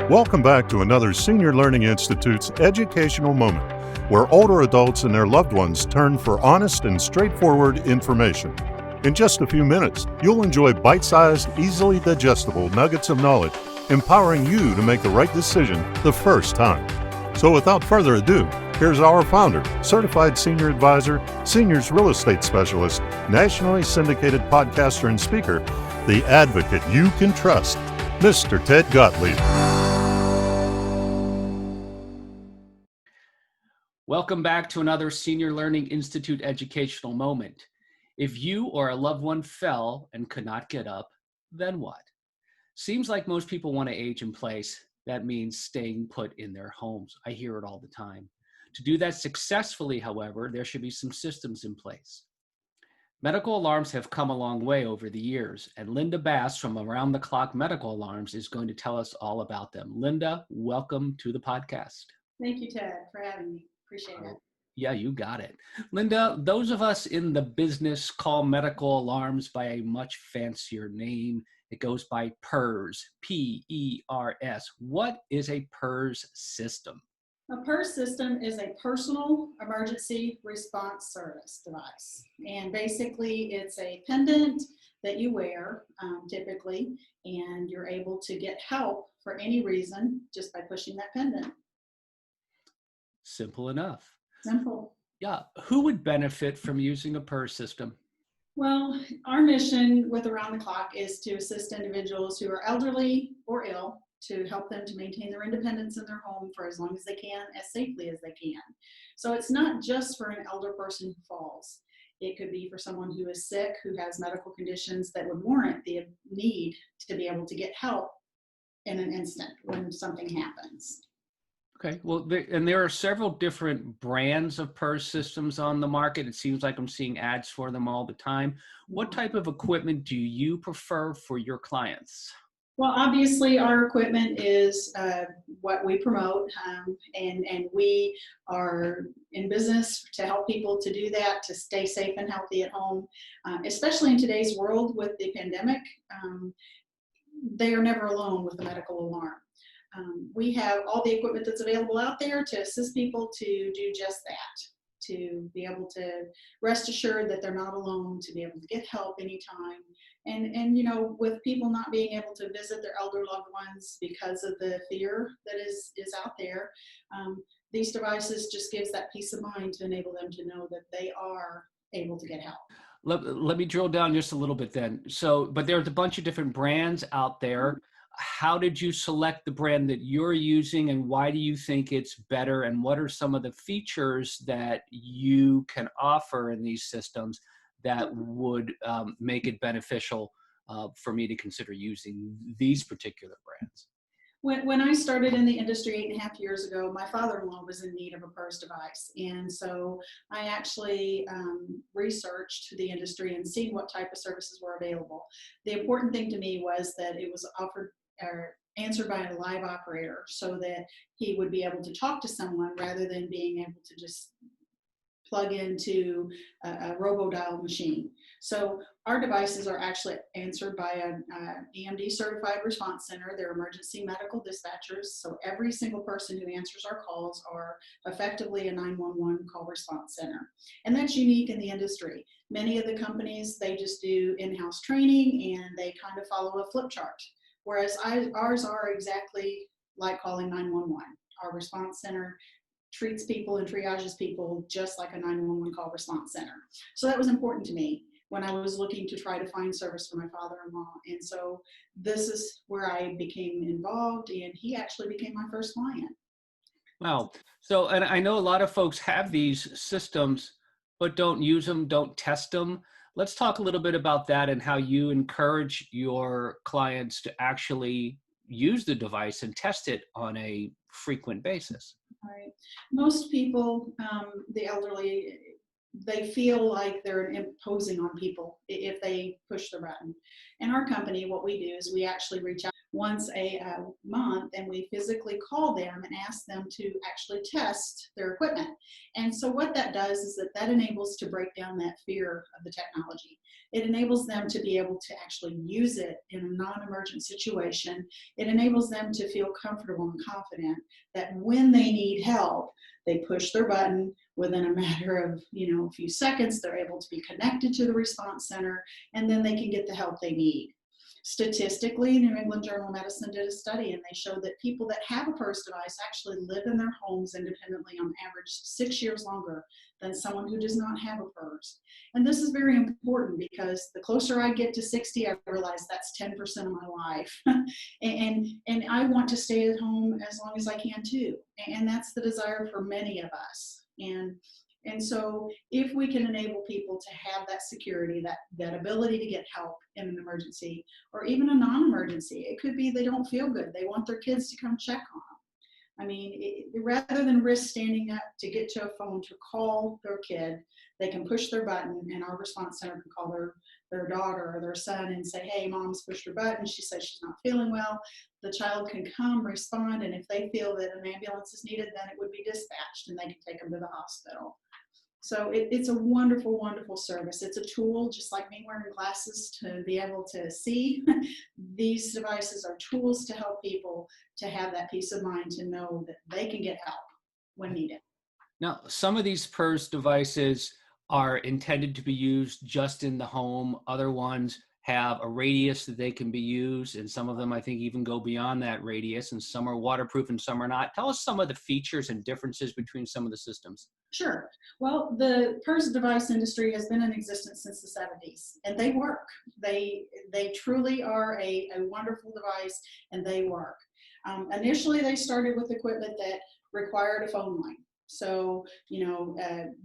Welcome back to another Senior Learning Institute's educational moment, where older adults and their loved ones turn for honest and straightforward information. In just a few minutes, you'll enjoy bite-sized, easily digestible nuggets of knowledge, empowering you to make the right decision the first time. So without further ado, here's our founder, certified senior advisor, seniors real estate specialist, nationally syndicated podcaster and speaker, the advocate you can trust, Mr. Ted Gottlieb. Welcome back to another Senior Learning Institute educational moment. If you or a loved one fell and could not get up, then what? Seems like most people want to age in place. That means staying put in their homes. I hear it all the time. To do that successfully, however, there should be some systems in place. Medical alarms have come a long way over the years, and Linda Bass from Around the Clock Medical Alarms is going to tell us all about them. Linda, welcome to the podcast. Thank you, Ted, for having me. Appreciate it. Yeah, you got it. Linda, those of us in the business call medical alarms by a much fancier name. It goes by PERS, P-E-R-S. What is a PERS system? A PERS system is a personal emergency response service device. And basically, it's a pendant that you wear typically, and you're able to get help for any reason just by pushing that pendant. Simple enough. Simple. Yeah. Who would benefit from using a PERS system? Well, our mission with Around the Clock is to assist individuals who are elderly or ill, to help them to maintain their independence in their home for as long as they can, as safely as they can. So it's not just for an elder person who falls. It could be for someone who is sick, who has medical conditions that would warrant the need to be able to get help in an instant when something happens. Okay, well, there are several different brands of PERS systems on the market. It seems like I'm seeing ads for them all the time. What type of equipment do you prefer for your clients? Well, obviously, our equipment is what we promote, and we are in business to help people to do that, to stay safe and healthy at home, especially in today's world with the pandemic. They are never alone with the medical alarm. We have all the equipment that's available out there to assist people to do just that, to be able to rest assured that they're not alone, to be able to get help anytime. And you know, with people not being able to visit their elder loved ones because of the fear that is out there, these devices just gives that peace of mind to enable them to know that they are able to get help. Let me drill down just a little bit then. So, but there's a bunch of different brands out there. How did you select the brand that you're using, and why do you think it's better? And what are some of the features that you can offer in these systems that would make it beneficial for me to consider using these particular brands? When I started in the industry 8.5 years ago, my father-in-law was in need of a PERS device. And so I actually researched the industry and seen what type of services were available. The important thing to me was that it was offered or answered by a live operator, so that he would be able to talk to someone rather than being able to just plug into a robo-dial machine. So our devices are actually answered by an EMD certified response center. They're emergency medical dispatchers. So every single person who answers our calls are effectively a 911 call response center. And that's unique in the industry. Many of the companies, they just do in-house training and they kind of follow a flip chart. Whereas ours are exactly like calling 911. Our response center treats people and triages people just like a 911 call response center. So that was important to me when I was looking to try to find service for my father-in-law. And so this is where I became involved, and he actually became my first client. Wow. So, and I know a lot of folks have these systems, but don't use them, don't test them. Let's talk a little bit about that and how you encourage your clients to actually use the device and test it on a frequent basis. Right. Most people, the elderly, they feel like they're imposing on people if they push the button. In our company, what we do is we actually reach out. once a month, and we physically call them and ask them to actually test their equipment. And so what that does is that enables to break down that fear of the technology. It enables them to be able to actually use it in a non-emergent situation. It enables them to feel comfortable and confident that when they need help, they push their button. Within a matter of a few seconds, they're able to be connected to the response center, and then they can get the help they need. Statistically, New England Journal of Medicine did a study, and they showed that people that have a PERS device actually live in their homes independently on average 6 years longer than someone who does not have a PERS. And this is very important because the closer I get to 60, I realize that's 10% of my life. and I want to stay at home as long as I can too. And that's the desire for many of us. And so if we can enable people to have that security, that ability to get help in an emergency or even a non-emergency, it could be they don't feel good. They want their kids to come check on them. I mean, rather than risk standing up to get to a phone to call their kid, they can push their button and our response center can call their daughter or their son and say, hey, mom's pushed her button. She says she's not feeling well. The child can come, respond, and if they feel that an ambulance is needed, then it would be dispatched and they can take them to the hospital. So it's a wonderful, wonderful service. It's a tool, just like me wearing glasses to be able to see. These devices are tools to help people to have that peace of mind to know that they can get help when needed. Now, some of these PERS devices are intended to be used just in the home. Other ones have a radius that they can be used, and some of them I think even go beyond that radius, and some are waterproof and some are not. Tell us some of the features and differences between some of the systems. Sure. Well, the PERS device industry has been in existence since the 70s, and they work. They truly are a wonderful device, and they work. Initially, they started with equipment that required a phone line. So,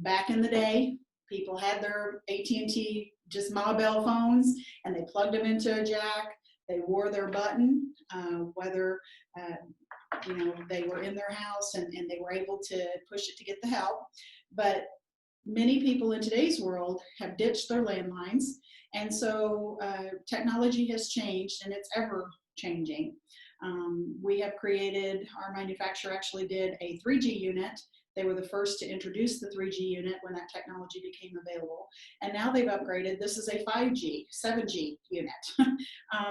back in the day, people had their AT&T just Ma Bell phones, and they plugged them into a jack. They wore their button, whether they were in their house and they were able to push it to get the help. But many people in today's world have ditched their landlines, and so technology has changed, and it's ever changing. We have created, our manufacturer actually did a 3G unit. They were the first to introduce the 3G unit when that technology became available. And now they've upgraded. This is a 5G, 7G unit.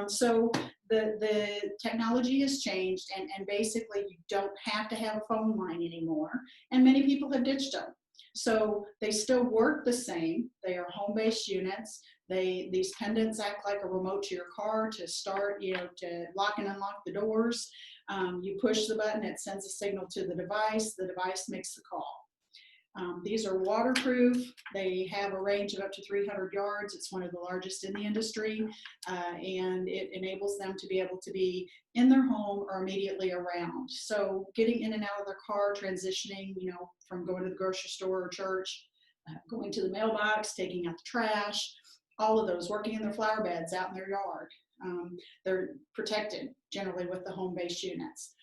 So the technology has changed, and basically you don't have to have a phone line anymore. And many people have ditched them. So they still work the same. They are home-based units. These pendants act like a remote to your car to start, to lock and unlock the doors. You push the button, it sends a signal to the device makes the call. These are waterproof. They have a range of up to 300 yards. It's one of the largest in the industry, and it enables them to be able to be in their home or immediately around. So getting in and out of their car, transitioning, from going to the grocery store or church, going to the mailbox, taking out the trash, all of those, working in their flower beds out in their yard. They're protected generally with the home-based units.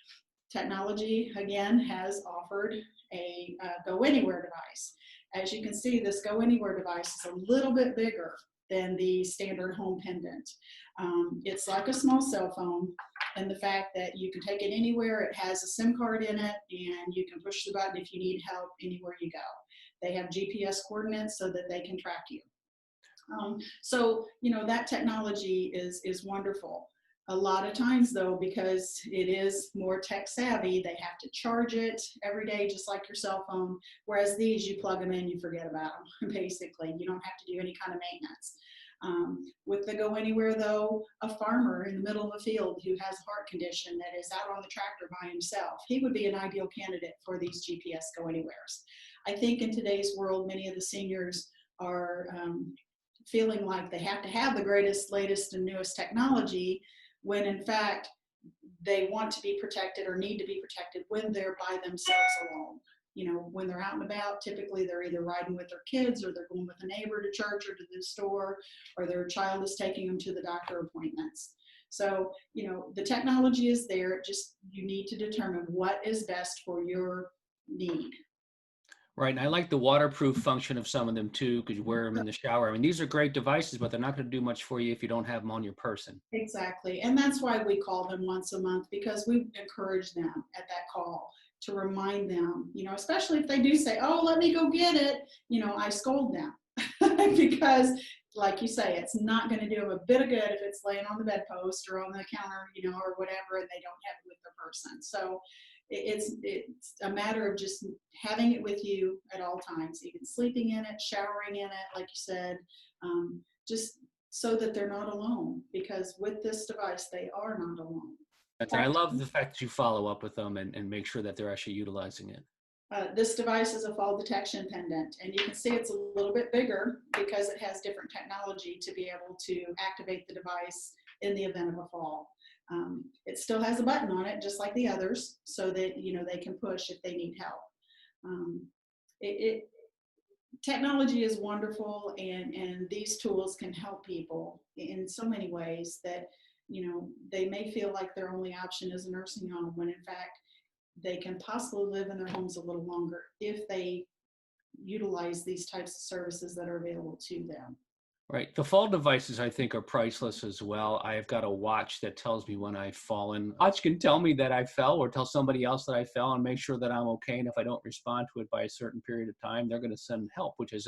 Technology, again, has offered a Go Anywhere device. As you can see, this Go Anywhere device is a little bit bigger than the standard home pendant. It's like a small cell phone, and the fact that you can take it anywhere. It has a SIM card in it, and you can push the button if you need help anywhere you go. They have GPS coordinates so that they can track you. So, that technology is wonderful. A lot of times, though, because it is more tech savvy, they have to charge it every day, just like your cell phone. Whereas these, you plug them in, you forget about them, basically. You don't have to do any kind of maintenance. With the Go Anywhere, though, a farmer in the middle of a field who has a heart condition that is out on the tractor by himself, he would be an ideal candidate for these GPS Go Anywheres. I think in today's world, many of the seniors are feeling like they have to have the greatest, latest, and newest technology, when in fact they want to be protected or need to be protected when they're by themselves alone. When they're out and about, typically they're either riding with their kids, or they're going with a neighbor to church or to the store, or their child is taking them to the doctor appointments. So, the technology is there. Just, you need to determine what is best for your need. Right. And I like the waterproof function of some of them too, because you wear them in the shower. I mean, these are great devices, but they're not going to do much for you if you don't have them on your person. Exactly. And that's why we call them once a month, because we encourage them at that call to remind them, especially if they do say, oh, let me go get it, I scold them because like you say, it's not going to do them a bit of good if it's laying on the bedpost or on the counter, or whatever, and they don't have it with the person. So it's a matter of just having it with you at all times, even sleeping in it, showering in it, like you said, just so that they're not alone, because with this device, they are not alone. And I love the fact that you follow up with them and make sure that they're actually utilizing it. This device is a fall detection pendant, and you can see it's a little bit bigger because it has different technology to be able to activate the device in the event of a fall. It still has a button on it, just like the others, so that they can push if they need help. Technology is wonderful, and these tools can help people in so many ways that they may feel like their only option is a nursing home, when in fact they can possibly live in their homes a little longer if they utilize these types of services that are available to them. Right. The fall devices, I think, are priceless as well. I've got a watch that tells me when I've fallen. Watch can tell me that I fell or tell somebody else that I fell and make sure that I'm okay. And if I don't respond to it by a certain period of time, they're going to send help, which is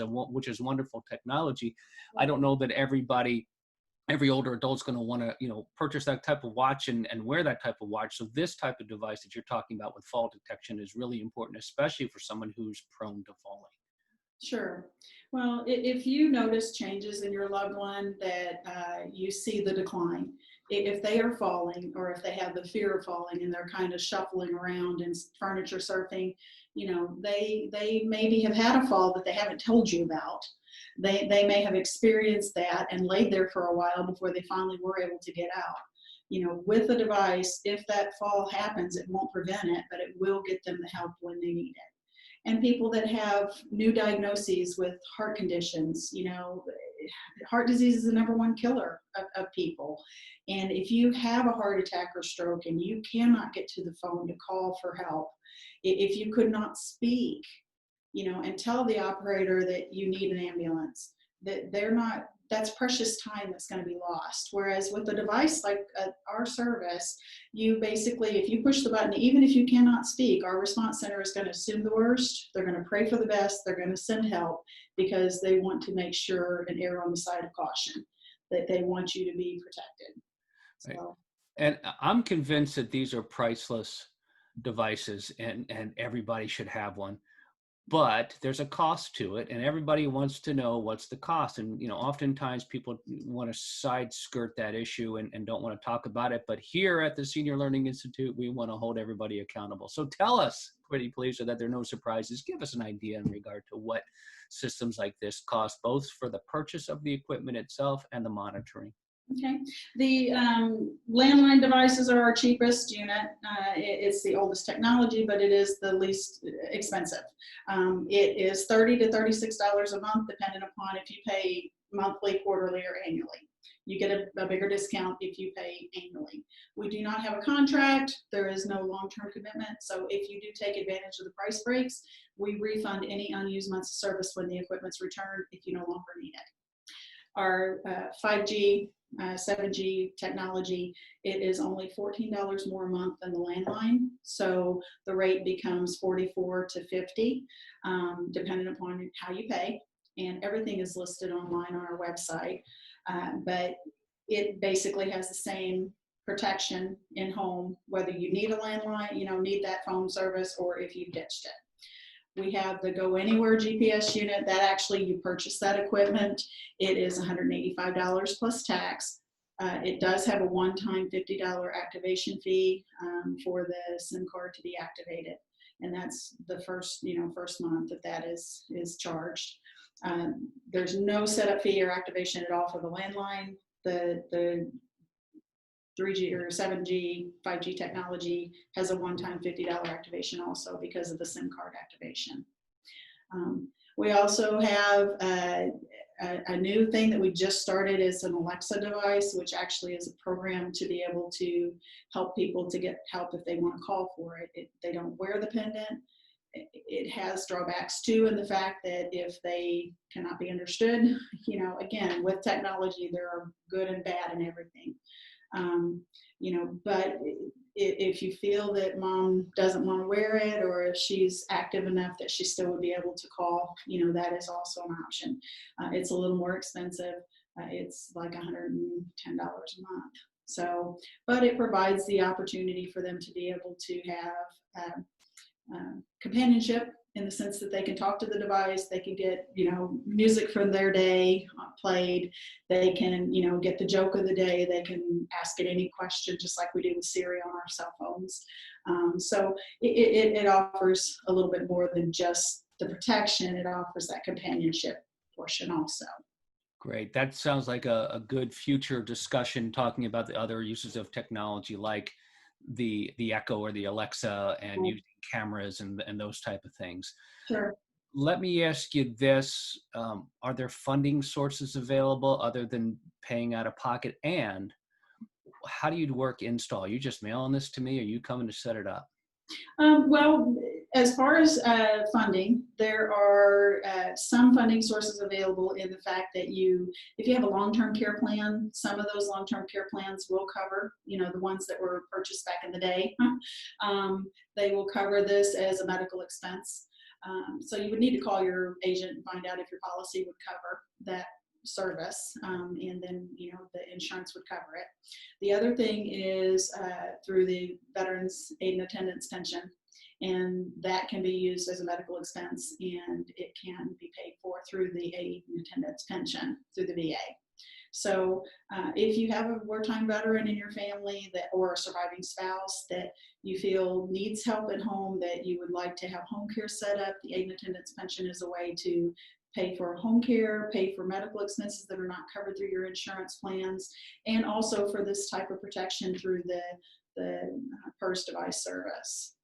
wonderful technology. I don't know that every older adult's going to want to, purchase that type of watch and wear that type of watch. So this type of device that you're talking about with fall detection is really important, especially for someone who's prone to falling. Sure. Well, if you notice changes in your loved one that you see the decline, if they are falling or if they have the fear of falling and they're kind of shuffling around and furniture surfing, they maybe have had a fall that they haven't told you about. They may have experienced that and laid there for a while before they finally were able to get out. With a device, if that fall happens, it won't prevent it, but it will get them the help when they need it. And people that have new diagnoses with heart conditions, heart disease is the #1 killer of people. And if you have a heart attack or stroke and you cannot get to the phone to call for help, if you could not speak, and tell the operator that you need an ambulance, that's precious time that's going to be lost. Whereas with a device like our service, you basically, if you push the button, even if you cannot speak, our response center is going to assume the worst. They're going to pray for the best. They're going to send help because they want to make sure and err on the side of caution, that they want you to be protected. Right. So. And I'm convinced that these are priceless devices and everybody should have one. But there's a cost to it, and everybody wants to know what's the cost. And oftentimes people want to side skirt that issue and don't want to talk about it. But here at the Senior Learning Institute, we want to hold everybody accountable. So tell us, pretty please, so that there are no surprises. Give us an idea in regard to what systems like this cost, both for the purchase of the equipment itself and the monitoring. Okay. The landline devices are our cheapest unit. It's the oldest technology, but it is the least expensive. It is $30 to $36 a month, depending upon if you pay monthly, quarterly, or annually. You get a bigger discount if you pay annually. We do not have a contract. There is no long-term commitment. So if you do take advantage of the price breaks, we refund any unused months of service when the equipment's returned if you no longer need it. Our 5G, 7G technology, it is only $14 more a month than the landline. So the rate becomes $44 to $50, depending upon how you pay. And everything is listed online on our website. But it basically has the same protection in home, whether you need a landline, need that phone service, or if you've ditched it. We have the Go Anywhere GPS unit that actually you purchase that equipment. It is $185 plus tax. It does have a one-time $50 activation fee for the SIM card to be activated. And that's the first month that is charged. There's no setup fee or activation at all for the landline. The 3G or 7G, 5G technology has a one-time $50 activation also because of the SIM card activation. We also have a new thing that we just started is an Alexa device, which actually is a program to be able to help people to get help if they want to call for it. They don't wear the pendant. it has drawbacks too, in the fact that if they cannot be understood, again, with technology, there are good and bad in everything. But if you feel that mom doesn't want to wear it, or if she's active enough that she still would be able to call, that is also an option. It's a little more expensive. It's like $110 a month. So, but it provides the opportunity for them to be able to have companionship, in the sense that they can talk to the device, they can get, music from their day played, they can, get the joke of the day, they can ask it any question, just like we do with Siri on our cell phones. So it offers a little bit more than just the protection, it offers that companionship portion also. Great. That sounds like a good future discussion, talking about the other uses of technology, like the Echo or the Alexa, and using cameras and those type of things. Sure. Let me ask you this. Are there funding sources available other than paying out of pocket? And how do you work install? Are you just mailing this to me, or are you coming to set it up? Well, as far as funding, there are some funding sources available, in the fact that if you have a long-term care plan, some of those long-term care plans will cover, the ones that were purchased back in the day. They will cover this as a medical expense. So you would need to call your agent and find out if your policy would cover that service, and then the insurance would cover it. The other thing is through the Veterans Aid and Attendance Pension, and that can be used as a medical expense, and it can be paid for through the Aid and Attendance Pension through the VA. So if you have a wartime veteran in your family or a surviving spouse that you feel needs help at home, that you would like to have home care set up, the Aid and Attendance Pension is a way to pay for home care, pay for medical expenses that are not covered through your insurance plans, and also for this type of protection through the aPERS device service.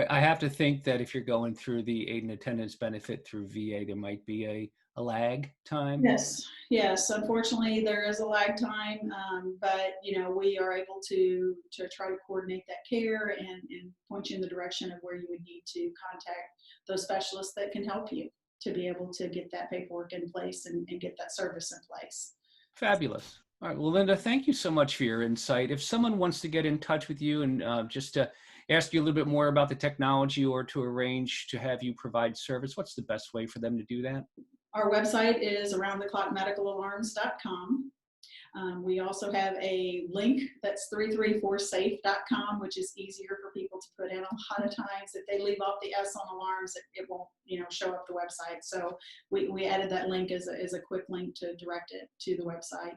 I have to think that if you're going through the aid and attendance benefit through VA, there might be a lag time. Yes. Unfortunately, there is a lag time, but we are able to try to coordinate that care and point you in the direction of where you would need to contact those specialists that can help you to be able to get that paperwork in place and get that service in place. Fabulous. All right. Well, Linda, thank you so much for your insight. If someone wants to get in touch with you and just to ask you a little bit more about the technology, or to arrange to have you provide service, what's the best way for them to do that? Our website is aroundtheclockmedicalalarms.com. We also have a link that's 334safe.com, which is easier for people to put in. A lot of times, if they leave off the S on alarms, it won't, show up the website. So we added that link as a quick link to direct it to the website.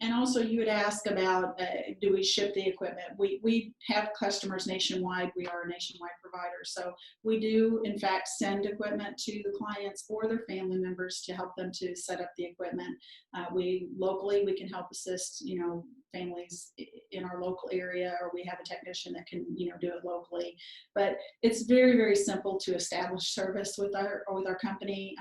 And also, you would ask about, do we ship the equipment? We have customers nationwide. We are a nationwide provider. So we do, in fact, send equipment to the clients or their family members to help them to set up the equipment. Locally, we can help assist, families in our local area, or we have a technician that can, do it locally. But it's very, very simple to establish service with our company.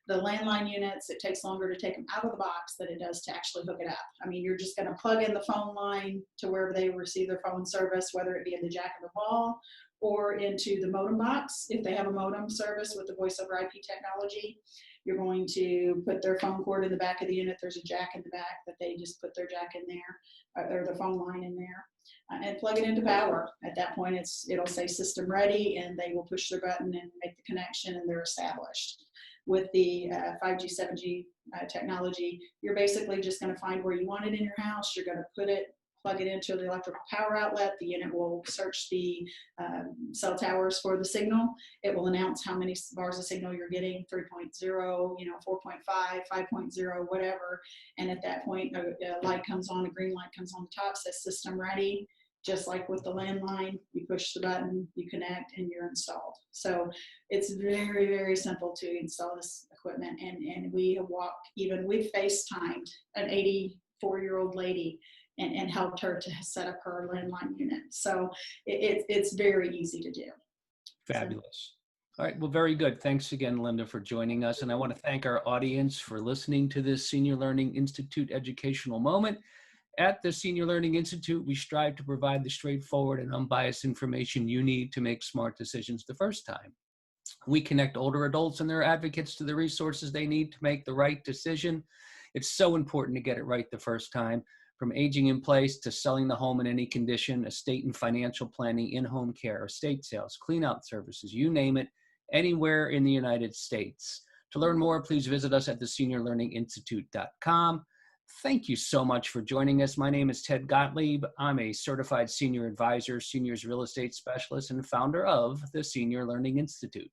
The landline units, it takes longer to take them out of the box than it does to actually hook it up. I mean, you're just going to plug in the phone line to wherever they receive their phone service, whether it be in the jack of the wall or into the modem box. If they have a modem service with the voice over IP technology, you're going to put their phone cord in the back of the unit. There's a jack in the back that they just put their jack in there, or the phone line in there, and plug it into power. At that point, it'll say system ready, and they will push their button and make the connection, and they're established. With the 5G, 7G technology, you're basically just going to find where you want it in your house. You're going to plug it into the electrical power outlet. The unit will search the cell towers for the signal. It will announce how many bars of signal you're getting, 3.0, 4.5, 5.0, whatever. And at that point, a light comes on, a green light comes on the top, says system ready. Just like with the landline, you push the button, you connect, and you're installed. So it's very, very simple to install this equipment. And we've FaceTimed an 84-year-old lady and helped her to set up her landline unit. So it's very easy to do. Fabulous. All right. Well, very good. Thanks again, Linda, for joining us. And I want to thank our audience for listening to this Senior Learning Institute educational moment. At the Senior Learning Institute, we strive to provide the straightforward and unbiased information you need to make smart decisions the first time. We connect older adults and their advocates to the resources they need to make the right decision. It's so important to get it right the first time. From aging in place to selling the home in any condition, estate and financial planning, in-home care, estate sales, clean-out services, you name it, anywhere in the United States. To learn more, please visit us at theseniorlearninginstitute.com. Thank you so much for joining us. My name is Ted Gottlieb. I'm a certified senior advisor, seniors real estate specialist, and founder of the Senior Learning Institute.